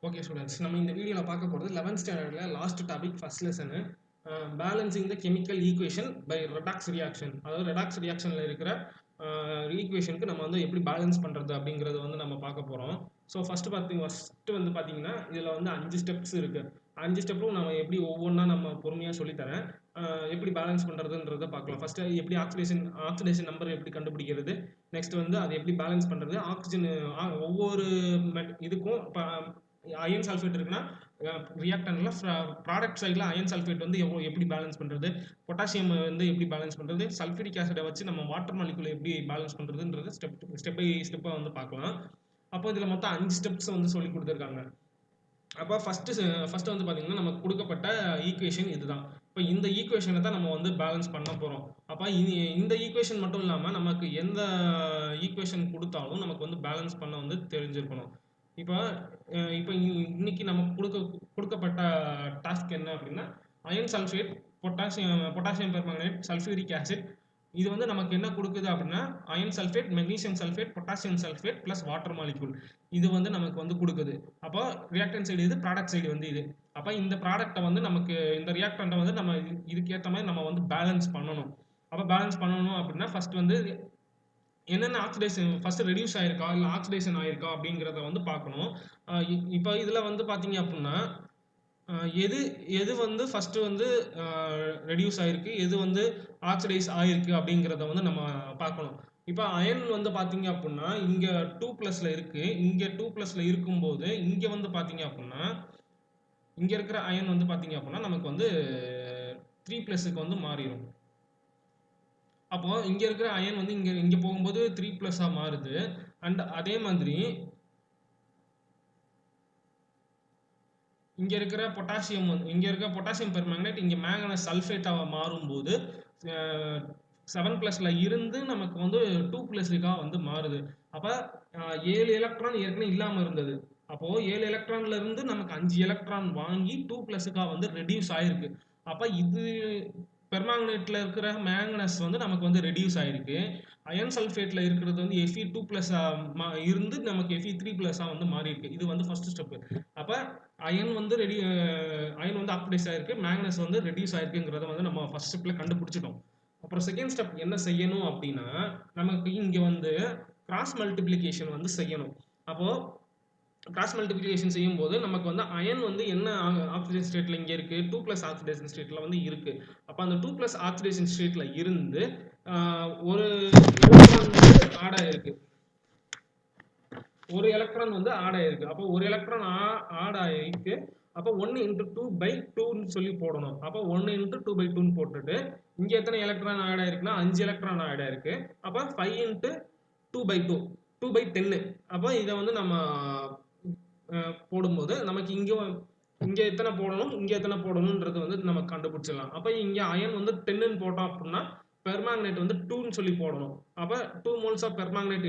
Okay students, நம்ம இந்த வீடியோவில் பார்க்க போகிறது 11th ஸ்டாண்டர்டில் last topic first lesson balancing the chemical equation by redox reaction. அதாவது ரெடாக்ஸ் ரியாக்ஷனில் இருக்கிற ஈக்குவேஷனுக்கு நம்ம வந்து எப்படி பேலன்ஸ் பண்ணுறது அப்படிங்கிறத வந்து நம்ம பார்க்க போகிறோம். ஸோ ஃபஸ்ட்டு வந்து பார்த்தீங்கன்னா இதில் வந்து 5 ஸ்டெப்ஸ் இருக்குது. 5 ஸ்டெப்பும் நம்ம எப்படி ஒவ்வொன்றா நம்ம பொறுமையாக சொல்லித்தரேன். எப்படி பேலன்ஸ் பண்ணுறதுன்றதை பார்க்கலாம். ஃபஸ்ட்டு எப்படி ஆக்சிடேஷன் நம்பர் எப்படி கண்டுபிடிக்கிறது, நெக்ஸ்ட் வந்து அதை எப்படி பேலன்ஸ் பண்ணுறது, ஆக்சிஜன் ஒவ்வொரு இதுக்கும் இப்போ அயன் சல்ஃபேட் இருக்குன்னா ரியாக்டன்ட்ல ப்ராடக்ட் சைடில் அயன் சல்ஃபேட் வந்து எப்படி பேலன்ஸ் பண்ணுறது, பொட்டாசியம் வந்து எப்படி பேலன்ஸ் பண்ணுறது, சல்ஃபூரிக் ஆசிடை வச்சு நம்ம வாட்டர் மாலிகுலை எப்படி பேலன்ஸ் பண்ணுறதுன்றது ஸ்டெப் பை ஸ்டெப்பாக வந்து பார்க்கலாம். அப்போ இதில் மொத்தம் 5 ஸ்டெப்ஸ் வந்து சொல்லி கொடுத்துருக்காங்க. அப்போ ஃபஸ்ட்டு வந்து பார்த்தீங்கன்னா நமக்கு கொடுக்கப்பட்ட ஈக்குவேஷன் இதுதான். இப்போ இந்த ஈக்குவேஷனை தான் நம்ம வந்து பேலன்ஸ் பண்ண போகிறோம். அப்போ இந்த ஈக்குவேஷன் மட்டும் இல்லாமல் நமக்கு எந்த ஈக்குவேஷன் கொடுத்தாலும் நமக்கு வந்து பேலன்ஸ் பண்ண வந்து தெரிஞ்சிருக்கணும். இப்போ இன்னைக்கு நமக்கு கொடுக்கப்பட்ட டாஸ்க் என்ன அப்படின்னா iron sulphate, potassium permanganate, sulphuric acid. இது வந்து நமக்கு என்ன கொடுக்குது அப்படின்னா iron sulphate, magnesium sulphate, potassium sulphate plus water molecule. இது வந்து நமக்கு வந்து கொடுக்குது. அப்போ ரியாக்டன் சைடு இது, ப்ராடக்ட் சைடு வந்து இது. அப்போ இந்த ப்ராடக்டை வந்து நமக்கு இந்த ரியாக்டண்ட்டை வந்து நம்ம இதுக்கேற்ற மாதிரி நம்ம வந்து பேலன்ஸ் பண்ணணும். அப்போ பேலன்ஸ் பண்ணணும் அப்படின்னா ஃபர்ஸ்ட் வந்து என்னென்ன ஆக்சிடேஷன் ஃபர்ஸ்ட் ரெடியூஸ் ஆயிருக்கா இல்லை ஆக்சிடேஷன் ஆயிருக்கா அப்படிங்கிறத வந்து பார்க்கணும். இப்போ இதில் வந்து பார்த்தீங்க அப்படின்னா எது வந்து ஃபர்ஸ்ட் வந்து ரெடியூஸ் ஆயிருக்கு, எது வந்து ஆக்சிடைஸ் ஆயிருக்கு அப்படிங்கிறத வந்து நம்ம பார்க்கணும். இப்போ அயன் வந்து பார்த்தீங்க அப்படின்னா இங்கே 2+ இருக்கு. இங்கே 2+ இருக்கும்போது இங்கே வந்து பார்த்தீங்க அப்படின்னா இங்கே இருக்கிற அயன் வந்து பார்த்தீங்க அப்படின்னா நமக்கு வந்து 3+க்கு வந்து மாறிடும். அப்போ இங்க இருக்கிற அயன் வந்து இங்க போகும்போது 3+ மாறுது. அண்ட் அதே மாதிரி இங்க இருக்கிற பொட்டாசியம் பெர்மாங்கனேட் இங்க மேங்கனஸ் சல்ஃபேட்டா மாறும்போது 7+ இருந்து நமக்கு வந்து 2+க்கா வந்து மாறுது. அப்ப 7 எலக்ட்ரான் ஏற்கனவே இல்லாம இருந்தது. அப்போ 7 எலக்ட்ரான்ல இருந்து நமக்கு 5 எலக்ட்ரான் வாங்கி 2+க்கா வந்து ரெடியூஸ் ஆயிருக்கு. அப்ப இது பெர்மாங்கனேட்ல இருக்கிற மேங்கனஸ் வந்து நமக்கு வந்து ரெடியூஸ் ஆயிருக்கு. அயன் சல்ஃபேட்ல இருக்கிறது வந்து Fe2+ இருந்து நமக்கு Fe3+ வந்து மாறி இருக்கு. இது வந்து ஃபர்ஸ்ட் ஸ்டெப். அப்ப அயன் வந்து ஆக்சிடைஸ் ஆயிருக்கு, மேங்கனஸ் வந்து ரெடியூஸ் ஆயிருக்குங்கிறத வந்து நம்ம ஃபர்ஸ்ட் ஸ்டெப்ல கண்டுபிடிச்சிட்டோம். அப்புறம் செகண்ட் ஸ்டெப் என்ன செய்யணும் அப்படின்னா நமக்கு இங்க வந்து கிராஸ் மல்டிப்ளிகேஷன் வந்து செய்யணும். அப்போ கிராஸ் மல்டிப்ளிகேஷன் செய்யும் போது நமக்கு வந்து அயன் வந்து என்ன ஆக்சிடேஷன் ஸ்டேட்ல இங்க இருக்கு, 2+ ஆக்சிடேஷன் ஸ்டேட்ல வந்து இருக்கு. அப்ப அந்த 2+ ஆக்சிடேஷன் ஸ்டேட்ல இருந்து ஒரு எலக்ட்ரான் வந்து ஆட் ஆயிருக்கு. அப்போ ஒரு எலக்ட்ரான் ஆட் ஆயிருக்கு. அப்போ 1 × 2/2 சொல்லி போடணும். அப்போ 1 × 2/2 போட்டுட்டு இங்க எத்தனை எலக்ட்ரான் ஆட் ஆயிருக்குன்னா 5 எலக்ட்ரான் ஆட் ஆயிருக்கு. அப்போ 5 × 2/2 2/10. அப்போ இதை வந்து நம்ம போடும்போது நமக்கு இங்க எத்தனை போடணும், இங்க எத்தனை போடணும்ன்றது வந்து நம்ம கண்டுபிடிச்சிடலாம். அப்ப இங்க அயன் வந்து 10ன்னு போட்டோம் அப்படின்னா பெர்மாங்கனேட் வந்து 2ன்னு சொல்லி போடணும். அப்ப 2 moles ஆஃப் பெர்மாங்கனேட்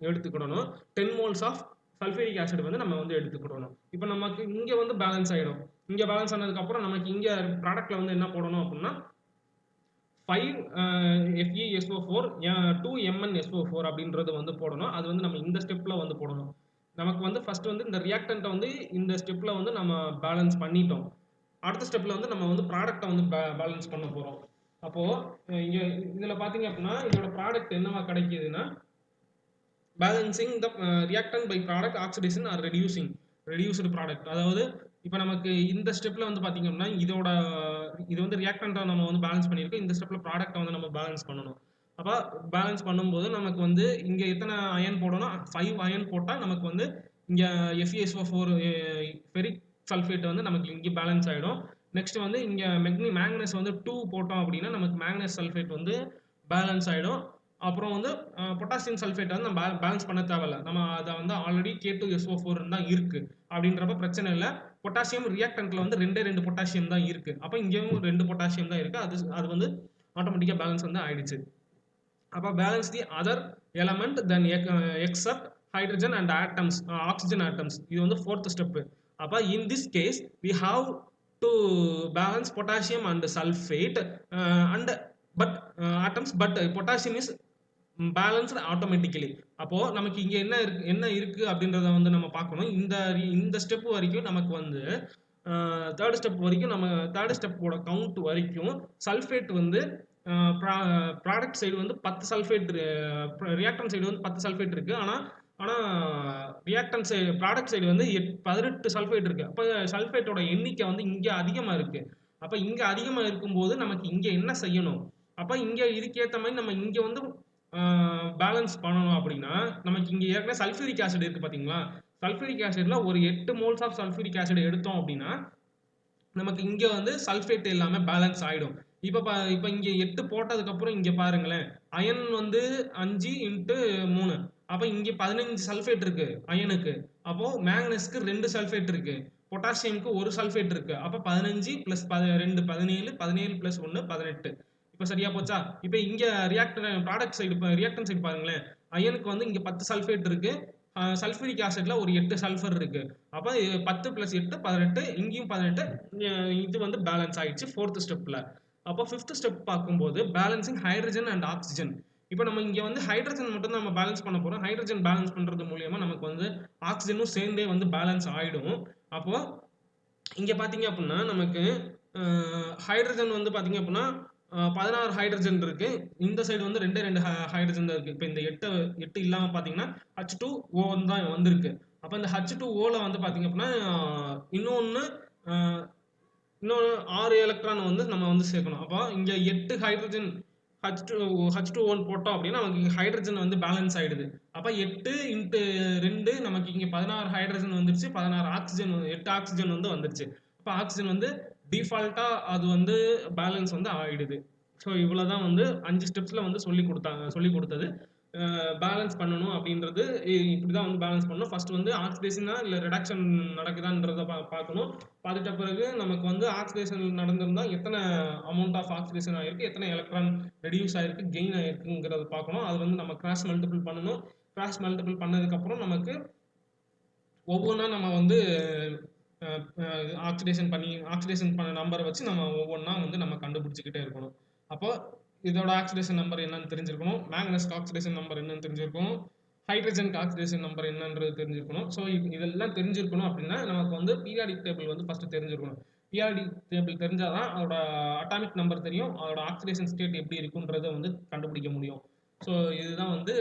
எடுத்துக்கிடணும். 10 moles ஆஃப் சல்ஃபியூரிக் ஆசிட் வந்து நம்ம வந்து எடுத்துக்கிடணும். இப்போ நமக்கு இங்க வந்து பேலன்ஸ் ஆயிடும். இங்க பேலன்ஸ் ஆனதுக்கு அப்புறம் நமக்கு இங்க ப்ராடக்ட்ல வந்து என்ன போடணும் அப்படின்னா 5 FeSO4 2 MnSO4 அப்படின்றது வந்து போடணும். அது வந்து நம்ம இந்த ஸ்டெப்ல வந்து போடணும். நமக்கு வந்து ஃபர்ஸ்ட் வந்து இந்த ரியாக்டன்ட்டை வந்து இந்த ஸ்டெப்ல வந்து நம்ம பேலன்ஸ் பண்ணிட்டோம். அடுத்த ஸ்டெப்ல வந்து நம்ம வந்து ப்ராடக்ட்டை வந்து பேலன்ஸ் பண்ண போறோம். அப்போ இங்க இதுல பாத்தீங்க அப்படின்னா இதோட ப்ராடக்ட் என்னவா கிடைக்குதுன்னா balancing the reactant by product oxidation or reduced product. அதாவது இப்போ நமக்கு இந்த ஸ்டெப்ல வந்து பாத்தீங்க அப்படின்னா இது வந்து ரியாக்டன்ட்டை நம்ம வந்து பேலன்ஸ் பண்ணியிருக்கோம். இந்த ஸ்டெப்ல ப்ராடக்ட்டை வந்து நம்ம பேலன்ஸ் பண்ணணும். அப்போ பேலன்ஸ் பண்ணும்போது நமக்கு வந்து இங்க எத்தனை அயன் போடணும், 5 அயன் போட்டா நமக்கு வந்து இங்க FeSO4 ஃபெரிக் சல்ஃபேட் வந்து நமக்கு இங்க பேலன்ஸ் ஆயிடும். நெக்ஸ்ட் வந்து இங்க மேங்கனஸ் வந்து 2 போட்டோம் அப்படின்னா நமக்கு மேங்கனஸ் சல்ஃபேட் வந்து பேலன்ஸ் ஆயிடும். அப்புறம் வந்து பொட்டாசியம் சல்ஃபேட் வந்து நம்ம பேலன்ஸ் பண்ண தேவையில்ல. நம்ம அதை வந்து ஆல்ரெடி K2SO4 தான் இருக்கு அப்படின்றப்ப பிரச்சனை இல்லை. பொட்டாசியம் ரியாக்டன்ட்ல வந்து 2 பொட்டாசியம் தான் இருக்கு. அப்போ இங்கேயும் 2 பொட்டாசியம் தான் இருக்கு. அது வந்து ஆட்டோமேட்டிக்கா பேலன்ஸ் வந்து ஆயிடுச்சு. அப்போ balance the other element then except hydrogen and atoms, oxygen atoms. இது வந்து 4th ஸ்டெப். அப்போ in this case we have to balance potassium and sulphate and but atoms, but potassium is balanced automatically. அப்போ நமக்கு இங்க என்ன இருக்கு அப்படின்றத வந்து நம்ம பார்க்கணும். இந்த ஸ்டெப் வரைக்கும் நமக்கு வந்து 3rd ஸ்டெப் வரைக்கும் நம்ம 3rd ஸ்டெப்போட கவுண்ட் வரைக்கும் சல்ஃபேட் வந்து ப்ராடக்ட் சைடு வந்து 10 சல்ஃபேட், ரியாக்டன்ட் சைடு வந்து 10 சல்ஃபேட் இருக்கு. ஆனா ஆனா ரியாக்டன்ட் சைடு ப்ராடக்ட் சைடு வந்து 18 சல்ஃபேட் இருக்கு. அப்போ சல்ஃபேட்டோட எண்ணிக்கை வந்து இங்க அதிகமா இருக்கு. அப்ப இங்க அதிகமா இருக்கும்போது நமக்கு இங்க என்ன செய்யணும்? அப்ப இங்க இதுக்கேத்த மாதிரி நம்ம இங்க வந்து பேலன்ஸ் பண்ணணும் அப்படின்னா, நமக்கு இங்க ஏற்கனவே சல்ஃபியூரிக் ஆசிட் இருக்கு பாத்தீங்களா? சல்ஃபியூரிக் ஆசிட்ல ஒரு 8 மோல்ஸ் ஆஃப் சல்ஃபியூரிக் ஆசிட் எடுத்தோம் அப்படின்னா, நமக்கு இங்க வந்து சல்ஃபேட் எல்லாமே பேலன்ஸ் ஆயிடும். இப்ப இங்க 8 போட்டதுக்கு அப்புறம் இங்க பாருங்களேன், அயன் வந்து 5 இன்ட்டு 3. அப்ப இங்க 15 சல்ஃபேட் இருக்கு அயனுக்கு. அப்போ மேங்கனஸ்க்கு 2 சல்ஃபேட் இருக்கு. பொட்டாசியம்க்கு 1 சல்ஃபேட் இருக்கு. அப்ப 15 பிளஸ் 2 17, 17 பிளஸ் 1 18. இப்ப சரியா போச்சா? இப்ப இங்க ப்ராடக்ட் சைடு ரியாக்டன் சைடு பாருங்களேன். அயனுக்கு வந்து இங்க 10 சல்ஃபேட் இருக்கு. சல்ஃபூரிக் ஆசிட்ல ஒரு 8 சல்ஃபர் இருக்கு. அப்ப 10 பிளஸ் 8 18, இங்கேயும் 18. இது வந்து பேலன்ஸ் ஆயிடுச்சு 4th ஸ்டெப்ல. அப்போ 5th ஸ்டெப் பார்க்கும்போது பேலன்சிங் ஹைட்ரஜன் அண்ட் ஆக்சிஜன். இப்போ நம்ம இங்க வந்து ஹைட்ரஜன் மட்டும் தான் நம்ம பேலன்ஸ் பண்ண போறோம். ஹைட்ரஜன் பேலன்ஸ் பண்றது மூலியமா நமக்கு வந்து ஆக்சிஜனும் சேர்ந்தே வந்து பேலன்ஸ் ஆயிடும். அப்போ இங்க பாத்தீங்க அப்படின்னா நமக்கு ஹைட்ரஜன் வந்து பாத்தீங்க அப்படின்னா 16 ஹைட்ரஜன் இருக்கு. இந்த சைடு வந்து 2 ஹைட்ரஜன் தான் இருக்கு. இப்போ இந்த 8 இல்லாம பாத்தீங்கன்னா H2O தான் வந்திருக்கு. அப்ப இந்த H2Oல வந்து பாத்தீங்க அப்படின்னா இன்னொன்னு 6 எலக்ட்ரான் வந்து நம்ம வந்து சேர்க்கணும். அப்போ இங்க 8 ஹைட்ரஜன் H2O போட்டோம் அப்படின்னா நமக்கு ஹைட்ரஜன் வந்து பேலன்ஸ் ஆயிடுது. அப்ப 8 இன்ட்டு 2 நமக்கு இங்க 16 ஹைட்ரஜன் வந்துருச்சு. 16 ஆக்சிஜன் 8 ஆக்சிஜன் வந்து வந்துருச்சு. அப்ப ஆக்சிஜன் வந்து டிஃபால்ட்டா அது வந்து பேலன்ஸ் வந்து ஆயிடுது. ஸோ இவ்வளவுதான் வந்து 5 ஸ்டெப்ஸ்ல வந்து சொல்லி கொடுத்தது. பேலன்ஸ் பண்ணணும் அப்படின்றது இப்படிதான் வந்து பேலன்ஸ் பண்ணணும். ஃபர்ஸ்ட் வந்து ஆக்சிடேஷனா இல்ல ரிடக்ஷன் நடக்குதான்றத பார்க்கணும். பார்த்துட்ட பிறகு நமக்கு வந்து ஆக்சிடேஷன் நடந்திருந்தா எத்தனை அமௌண்ட் ஆஃப் ஆக்சிடேஷன் ஆயிருக்கு, எத்தனை எலக்ட்ரான் ரெடியூஸ் ஆயிருக்கு, கெயின் ஆயிருக்குங்கிறத பார்க்கணும். அது வந்து நம்ம கிராஸ் மல்டிபிள் பண்ணணும். கிராஸ் மல்டிபிள் பண்ணதுக்கு அப்புறம் நமக்கு ஒவ்வொன்றா நம்ம வந்து ஆக்சிடேஷன் பண்ண நம்பரை வச்சு நம்ம ஒவ்வொன்றா வந்து நம்ம கண்டுபிடிச்சிக்கிட்டே இருக்கணும். அப்போ இதோட ஆக்சிடேஷன் நம்பர் என்னன்னு தெரிஞ்சிருக்கணும், மேங்கனஸ்க்கு ஆக்சிடேஷன் நம்பர் என்னன்னு தெரிஞ்சிருக்கணும், ஹைட்ரஜனுக்கு ஆக்சிடேஷன் நம்பர் என்னன்றது தெரிஞ்சிருக்கணும். ஸோ இதெல்லாம் தெரிஞ்சிருக்கணும் அப்படின்னா நமக்கு வந்து பீரியாடிக் டேபிள் வந்து ஃபர்ஸ்ட் தெரிஞ்சிருக்கணும். பீரியாடிக் டேபிள் தெரிஞ்சாதான் அதோட அட்டாமிக் நம்பர் தெரியும், அதோட ஆக்சிடேஷன் ஸ்டேட் எப்படி இருக்குன்றதை வந்து கண்டுபிடிக்க முடியும். ஸோ இதுதான் வந்து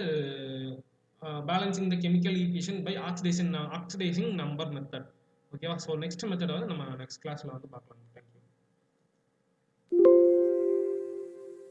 balancing the chemical equation by oxidising number method. ஓகேவா? ஸோ நெக்ஸ்ட் மெத்தட் வந்து நம்ம நெக்ஸ்ட் கிளாஸ்ல வந்து பார்க்கலாம். தேங்க்யூ.